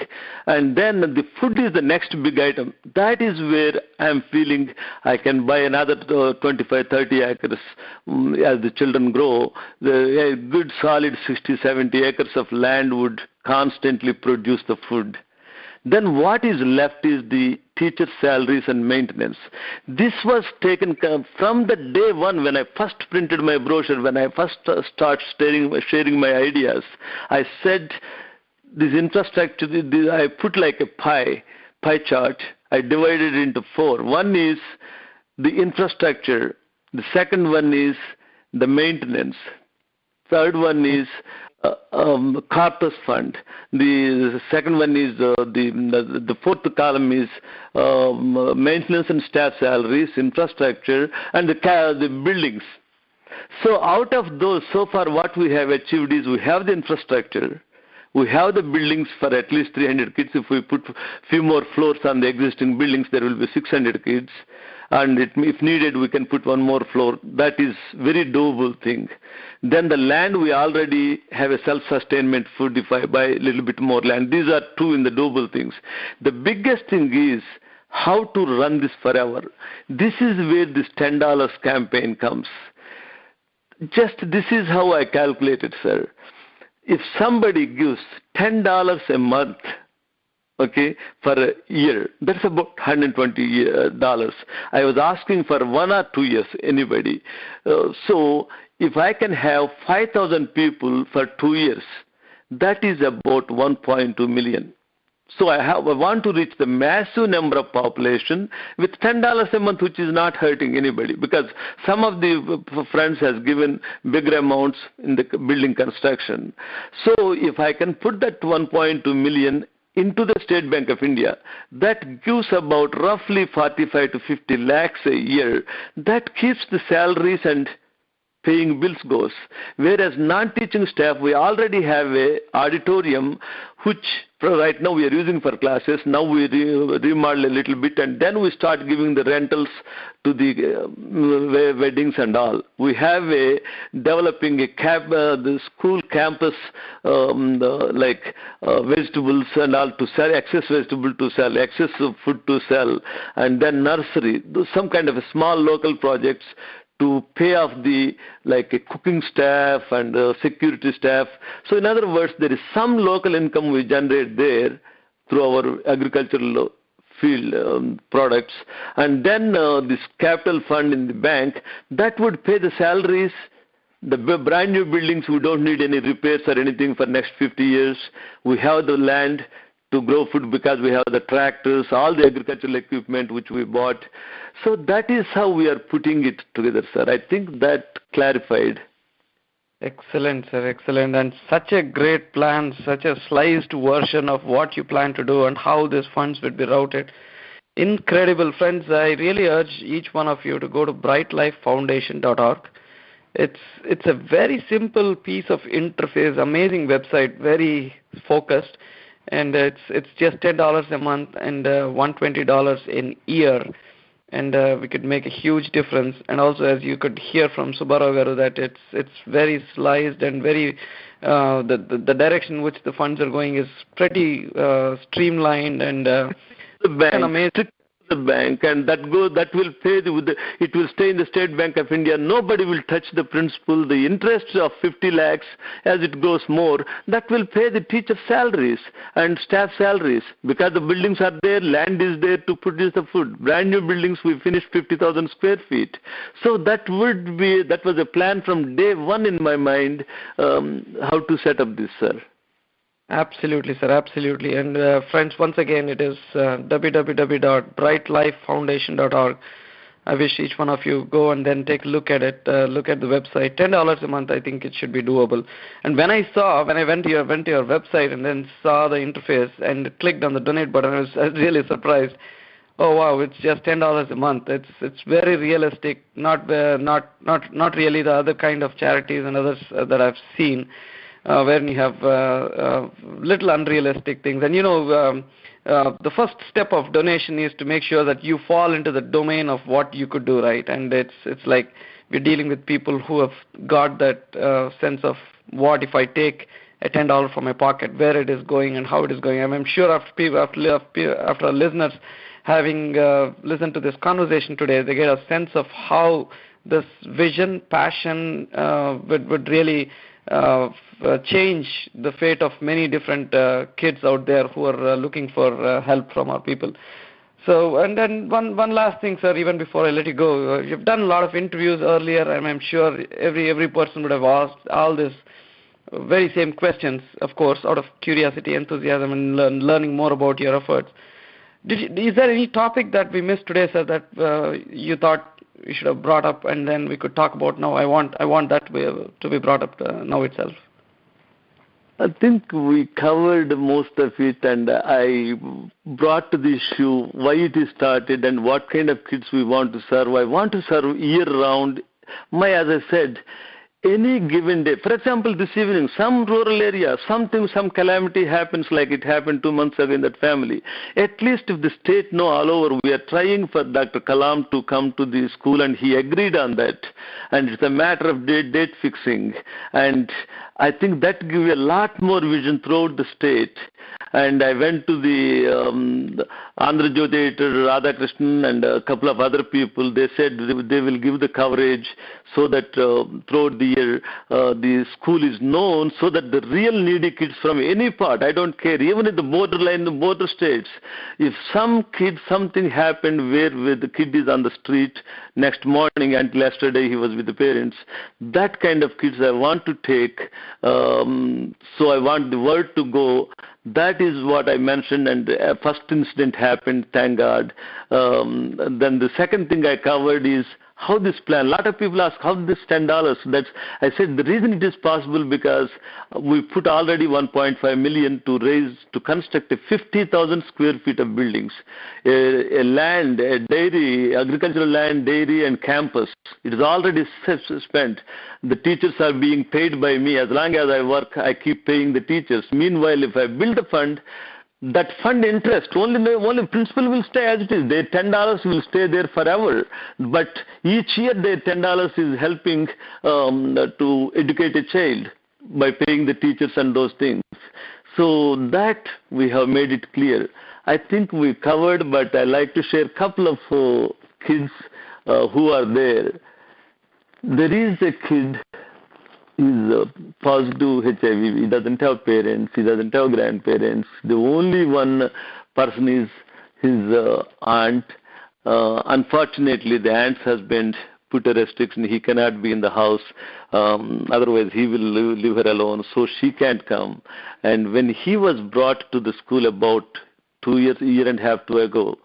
and then the food is the next big item. That is where I am feeling I can buy another 25-30 acres as the children grow. A good solid 60-70 acres of land would constantly produce the food. Then what is left is the teacher salaries and maintenance. This was taken from the day one when I first printed my brochure, when I first started sharing my ideas. I said, this infrastructure, I put like a pie chart. I divided it into 4. One is the infrastructure. The second one is the maintenance. Third one is corpus fund. The second one is the fourth column is maintenance and staff salaries, infrastructure, and the buildings. So out of those, so far what we have achieved is we have the infrastructure. We have the buildings for at least 300 kids. If we put few more floors on the existing buildings, there will be 600 kids. And if needed, we can put one more floor. That is very doable thing. Then the land, we already have a self-sustainment food if I buy a little bit more land. These are two in the doable things. The biggest thing is how to run this forever. This is where this $10 campaign comes. Just this is how I calculated, sir. If somebody gives $10 a month, okay, for a year, that's about $120. I was asking for 1 or 2 years, anybody. So if I can have 5,000 people for 2 years, that is about 1.2 million. So I want to reach the massive number of population with $10 a month, which is not hurting anybody, because some of the friends has given bigger amounts in the building construction. So if I can put that 1.2 million into the State Bank of India, that gives about roughly 45 to 50 lakhs a year. That keeps the salaries and paying bills goes. Whereas non-teaching staff, we already have a auditorium which right now we are using for classes. Now we remodel a little bit, and then we start giving the rentals to the weddings and all. We have developing the school campus vegetables and all to sell, excess vegetable to sell, excess food to sell, and then nursery, some kind of a small local projects to pay off the cooking staff and security staff. So in other words, there is some local income we generate there through our agricultural field products. And then this capital fund in the bank, that would pay the salaries. The brand new buildings, we don't need any repairs or anything for next 50 years. We have the land to grow food because we have the tractors, all the agricultural equipment which we bought. So that is how we are putting it together, sir. I think that clarified. Excellent, sir, excellent. And such a great plan, such a sliced version of what you plan to do and how these funds would be routed. Incredible. Friends, I really urge each one of you to go to brightlifefoundation.org. It's a very simple piece of interface, amazing website, very focused. And it's just $10 a month and $120 in year, and we could make a huge difference. And also, as you could hear from Subbarao Garu, that it's very sliced and very the direction which the funds are going is pretty streamlined and amazing. The bank, and that will pay it will stay in the State Bank of India. Nobody will touch the principal. The interest of 50 lakhs as it goes more, that will pay the teacher salaries and staff salaries, because the buildings are there, land is there to produce the food. Brand new buildings, we finished 50,000 square feet. So that was a plan from day one in my mind, how to set up this, sir. Absolutely, sir, absolutely. And friends, once again, it is www.brightlifefoundation.org. I wish each one of you go and then take a look at it, look at the website. $10 a month, I think it should be doable. And when I went to your website and then saw the interface and clicked on the donate button, I was really surprised. Oh wow, it's just $10 a month. It's very realistic, not really the other kind of charities and others that I've seen. Where you have little unrealistic things. And the first step of donation is to make sure that you fall into the domain of what you could do, right? And it's like we're dealing with people who have got that sense of what if I take a $10 from my pocket, where it is going and how it is going. I'm sure after our listeners having listened to this conversation today, they get a sense of how this vision, passion would really change the fate of many different kids out there who are looking for help from our people. So, and then one last thing, sir, even before I let you go, you've done a lot of interviews earlier, and I'm sure every person would have asked all these very same questions, of course, out of curiosity, enthusiasm, and learning more about your efforts. Is there any topic that we missed today, sir, that you thought we should have brought up, and then we could talk about now? I want that to be brought up now itself. I think we covered most of it, and I brought to the issue why it is started and what kind of kids we want to serve. I want to serve year-round. As I said, any given day. For example, this evening, some rural area, some calamity happens like it happened 2 months ago in that family. At least if the state know all over, we are trying for Dr. Kalam to come to the school, and he agreed on that. And it's a matter of date fixing. And I think that gives a lot more vision throughout the state. And I went to the Andhra Jyoti editor, Radhakrishnan, and a couple of other people. They said they will give the coverage so that throughout the year the school is known, so that the real needy kids from any part, I don't care, even in the borderline, the border states, if some kid, something happened where the kid is on the street next morning, until yesterday he was with the parents, that kind of kids I want to take. So I want the word to go. That is what I mentioned, and first incident happened, thank God. Then the second thing I covered is how this plan. A lot of people ask, how this $10? I said the reason it is possible because we put already 1.5 million to construct a 50,000 square feet of buildings, a land, a dairy, agricultural land, dairy, and campus. It is already spent. The teachers are being paid by me. As long as I work, I keep paying the teachers. Meanwhile, if I build a fund, that fund interest, only principal will stay as it is. Their $10 will stay there forever. But each year their $10 is helping to educate a child by paying the teachers and those things. So that we have made it clear. I think we covered, but I like to share a couple of kids who are there. There is a kid is positive HIV. He doesn't have parents. He doesn't have grandparents. The only one person is his aunt. Unfortunately, the aunt's husband put a restriction. He cannot be in the house. Otherwise, he will leave her alone. So she can't come. And when he was brought to the school about 2 years, a year and a half ago,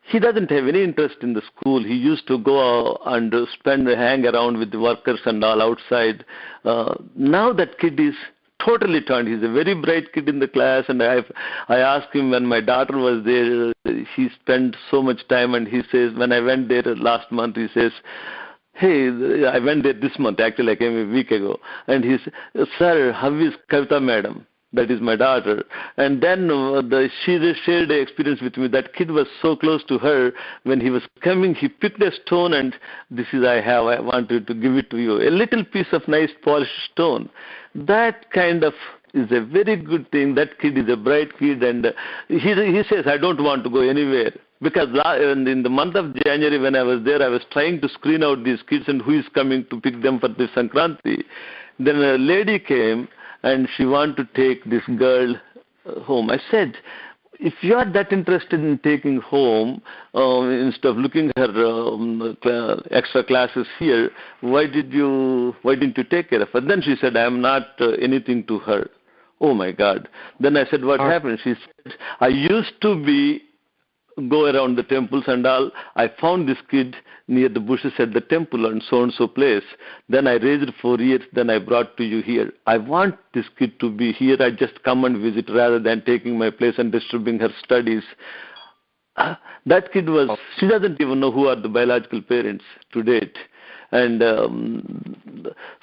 he doesn't have any interest in the school. He used to go and hang around with the workers and all outside. Now that kid is totally turned. He's a very bright kid in the class, and I asked him when my daughter was there, he spent so much time, and he says, when I went there last month, he says, hey, I went there this month, actually I came a week ago, and he said, sir, how is Kavita madam? That is my daughter. And then she shared the experience with me. That kid was so close to her. When he was coming, he picked a stone, and this is I wanted to give it to you. A little piece of nice polished stone. That kind of is a very good thing. That kid is a bright kid, and he says, I don't want to go anywhere. Because in the month of January when I was there, I was trying to screen out these kids and who is coming to pick them for the Sankranti. Then a lady came, and she wanted to take this girl home. I said, if you are that interested in taking home, instead of looking her extra classes here, why didn't you take care of her? Then she said, I am not anything to her. Oh my God. Then I said, what happened? She said, I used to go around the temples and all. I found this kid near the bushes at the temple and so place. Then I raised it 4 years. Then I brought to you here. I want this kid to be here. I just come and visit rather than taking my place and disturbing her studies. That kid she doesn't even know who are the biological parents to date. And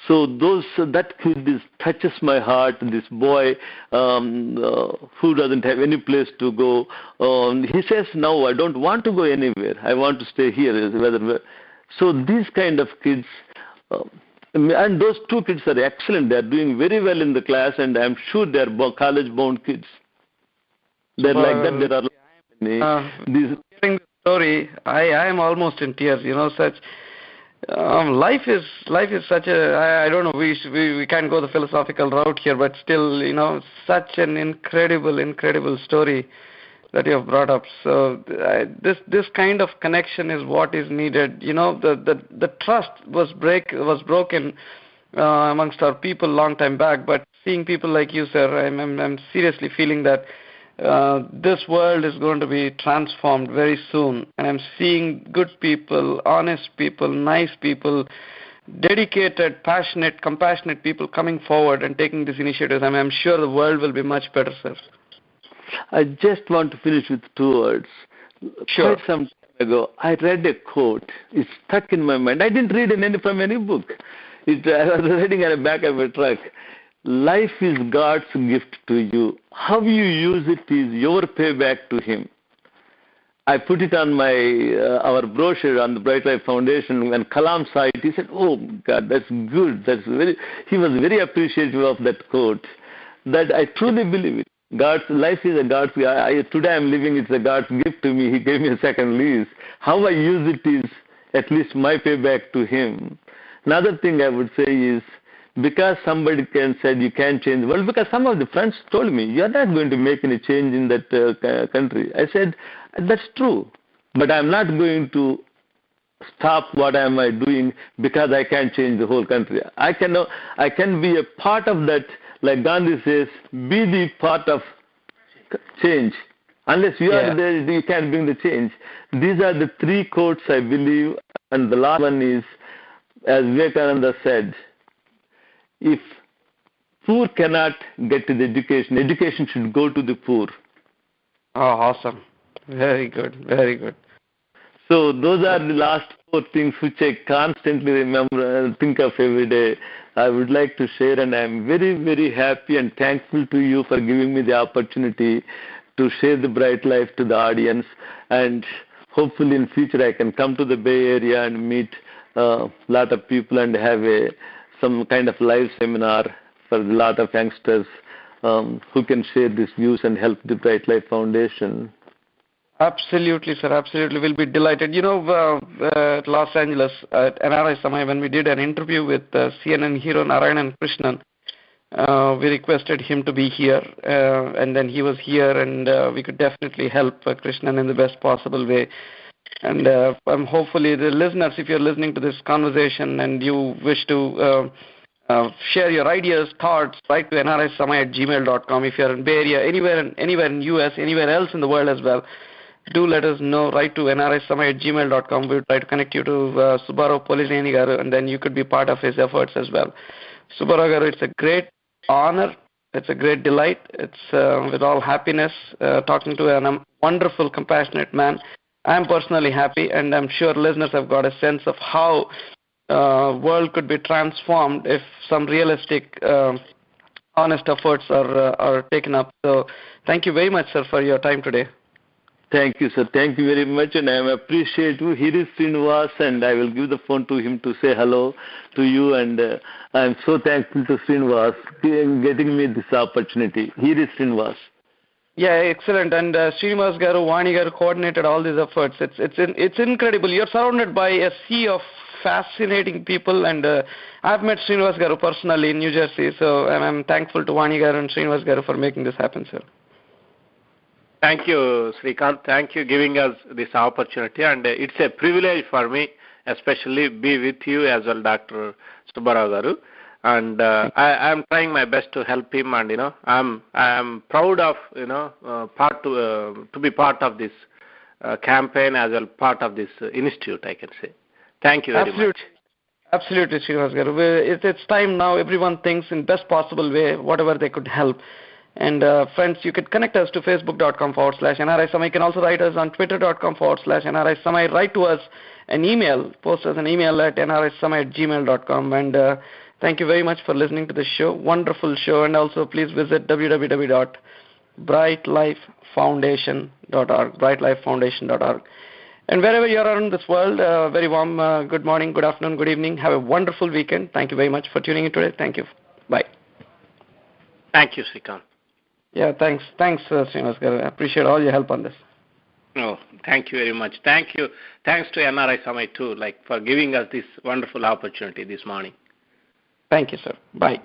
so that kid touches my heart. This boy who doesn't have any place to go, he says, no, I don't want to go anywhere. I want to stay here. So these kind of kids, and those two kids are excellent. They are doing very well in the class, and I'm sure they are college-bound kids. They're like that. There are these. Hearing the story, I am almost in tears. Such. Life is such I don't know, we can't go the philosophical route here, but still, such an incredible story that you have brought up. So this kind of connection is what is needed. The trust was broken amongst our people long time back, but seeing people like you, sir, I'm seriously feeling that this world is going to be transformed very soon, and I'm seeing good people, honest people, nice people dedicated, passionate, compassionate people coming forward and taking these initiatives. I'm sure the world will be much better, sir. I just want to finish with 2 words. Sure. Quite some time ago, I read a quote. It's stuck in my mind. I didn't read it from any book. I was reading at the back of a truck. Life is God's gift to you. How you use it is your payback to Him. I put it on our brochure on the Bright Life Foundation. When Kalam saw it, he said, "Oh God, that's good. He was very appreciative of that quote. That I truly believe it. God's life is a God's. Today I'm living. It's a God's gift to me. He gave me a second lease. How I use it is at least my payback to Him." Another thing I would say is, because somebody said you can't change the world, because some of the friends told me, you're not going to make any change in that country. I said, that's true, but I'm not going to stop what am I doing because I can't change the whole country. I can be a part of that, like Gandhi says, be the part of change. Unless you are there, you can't bring the change. These are the 3 quotes I believe, and the last one is, as Vivekananda said, if poor cannot get to the education should go to the poor. Oh, awesome. Very good, very good. So those are the last 4 things which I constantly remember and think of every day. I would like to share, and I'm very, very happy and thankful to you for giving me the opportunity to share the Bright Life to the audience. And hopefully in future I can come to the Bay Area and meet a lot of people and have some kind of live seminar for a lot of youngsters who can share these views and help the Bright Life Foundation. Absolutely, sir. Absolutely. We'll be delighted. At Los Angeles, at NRI Samay, when we did an interview with CNN hero Narayanan Krishnan, we requested him to be here, and then he was here, and we could definitely help Krishnan in the best possible way. And I'm hopefully the listeners, if you're listening to this conversation and you wish to share your ideas, thoughts, write to nrisamay@gmail.com. If you're in Bay Area, anywhere in US, anywhere else in the world as well, do let us know. Write to nrisamay@gmail.com. We'll try to connect you to Subbarao Polineni garu, and then you could be part of his efforts as well. Subbarao garu, it's a great honor. It's a great delight. It's with all happiness talking to a wonderful, compassionate man. I'm personally happy, and I'm sure listeners have got a sense of how world could be transformed if some realistic, honest efforts are taken up. So thank you very much, sir, for your time today. Thank you, sir. Thank you very much, and I appreciate you. Here is Srinivas, and I will give the phone to him to say hello to you, and I'm so thankful to Srinivas for getting me this opportunity. Here is Srinivas. Yeah, excellent. And Srinivas garu, Vani garu coordinated all these efforts. It's incredible. You're surrounded by a sea of fascinating people, and I've met Srinivas garu personally in New Jersey, so I'm thankful to Vani garu and Srinivas garu for making this happen, sir. Thank you, Srikant. Thank you for giving us this opportunity, and it's a privilege for me, especially be with you as well, Dr. Subbarao garu. And I'm trying my best to help him, and I'm proud of to be part of this campaign as well, part of this institute, I can say. Thank you very much. Absolutely, Srinivas garu. It's time now. Everyone thinks in best possible way, whatever they could help. And friends, you could connect us to facebook.com/NRI Samay. You can also write us on twitter.com/NRI Samay. Write to us an email, post us an email at nrisamay@gmail.com. And thank you very much for listening to this show. Wonderful show. And also please visit www.brightlifefoundation.org, brightlifefoundation.org. And wherever you are around this world, very warm good morning, good afternoon, good evening. Have a wonderful weekend. Thank you very much for tuning in today. Thank you. Bye. Thank you, Srikant. Yeah, thanks, Srinivas garu. I appreciate all your help on this. Oh, thank you very much. Thank you. Thanks to NRI Samay too, for giving us this wonderful opportunity this morning. Thank you, sir. Bye.